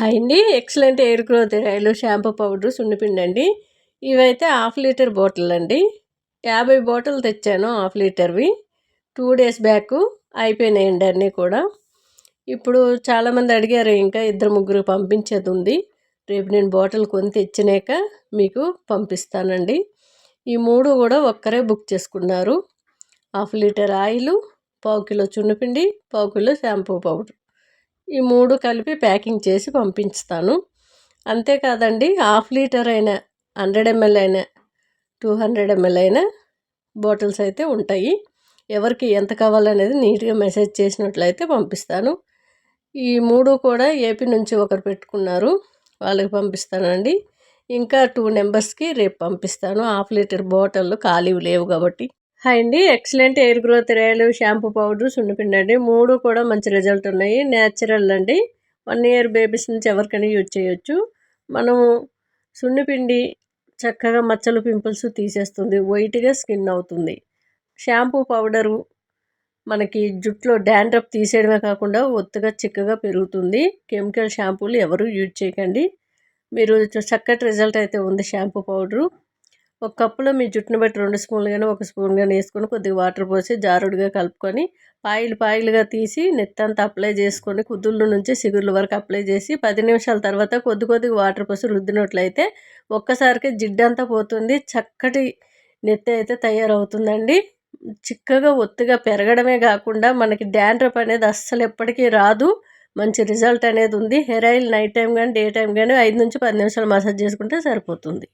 Hi అండి. Excellent hair growth oil shampoo powder సున్నిపిండి అండి. ఇవైతే హాఫ్ లీటర్ బాటిల్ అండి. 50 బాటిల్ తెచ్చాను హాఫ్ లీటర్వి. 2 డేస్ బ్యాక్ అయిపోయినాయండి అన్నీ కూడా. ఇప్పుడు చాలామంది అడిగారు, ఇంకా ఇద్దరు ముగ్గురు పంపించేది ఉంది. రేపు నేను బాటిల్ కొని తెచ్చినాక మీకు పంపిస్తానండి. ఈ 3 కూడా ఒక్కరే బుక్ చేసుకున్నారు. హాఫ్ లీటర్ ఆయిల్, పావు కిలో చున్నిపిండి, పావు కిలో షాంపూ పౌడర్. ఈ 3 కలిపి ప్యాకింగ్ చేసి పంపిస్తాను. అంతేకాదండి, హాఫ్ లీటర్ అయినా 100 ml అయినా 200 ml అయినా బాటిల్స్ అయితే ఉంటాయి. ఎవరికి ఎంత కావాలనేది నీట్గా మెసేజ్ చేసినట్లయితే పంపిస్తాను. ఈ 3 కూడా ఏపీ నుంచి ఒకరు పెట్టుకున్నారు, వాళ్ళకి పంపిస్తానండి. ఇంకా 2 నెంబర్స్కి రేపు పంపిస్తాను. హాఫ్ లీటర్ బాటిల్ ఖాళీవి లేవు కాబట్టి. హాయ్ అండి. Excellent hair growth oil shampoo powder సున్నిపిండి అండి. 3 కూడా మంచి రిజల్ట్ ఉన్నాయి. న్యాచురల్ అండి. 1 ఇయర్ బేబీస్ నుంచి ఎవరికైనా యూజ్ చేయొచ్చు. మనము సున్నిపిండి చక్కగా మచ్చలు పింపుల్స్ తీసేస్తుంది, వైట్గా స్కిన్ అవుతుంది. షాంపూ పౌడరు మనకి జుట్టులో డాండ్రఫ్ తీసేయడమే కాకుండా ఒత్తుగా చిక్కగా పెరుగుతుంది. కెమికల్ షాంపూలు ఎవరు యూజ్ చేయకండి. మీరు చక్కటి రిజల్ట్ అయితే ఉంది షాంపూ పౌడరు. ఒక కప్పులో మీ జుట్టును బట్టి 2 స్పూన్లు కానీ 1 స్పూన్ కానీ వేసుకొని కొద్దిగా వాటర్ పోసి జారుడుగా కలుపుకొని పాయిలుగా తీసి నెత్తంతా అప్లై చేసుకొని కుదుళ్ళ నుంచి సిగుర్ల వరకు అప్లై చేసి 10 నిమిషాల తర్వాత కొద్దిగా వాటర్ పోసి రుద్దినట్లయితే ఒక్కసారికి జిడ్డంతా పోతుంది. చక్కటి నెత్తి అయితే తయారవుతుందండి. చిక్కగా ఒత్తుగా పెరగడమే కాకుండా మనకి డాండ్రఫ్ అనేది అస్సలు ఎప్పటికీ రాదు. మంచి రిజల్ట్ అనేది ఉంది. హెయిర్ ఆయిల్ నైట్ టైం కానీ డే టైం కానీ 5 నుంచి 10 నిమిషాలు మసాజ్ చేసుకుంటే సరిపోతుంది.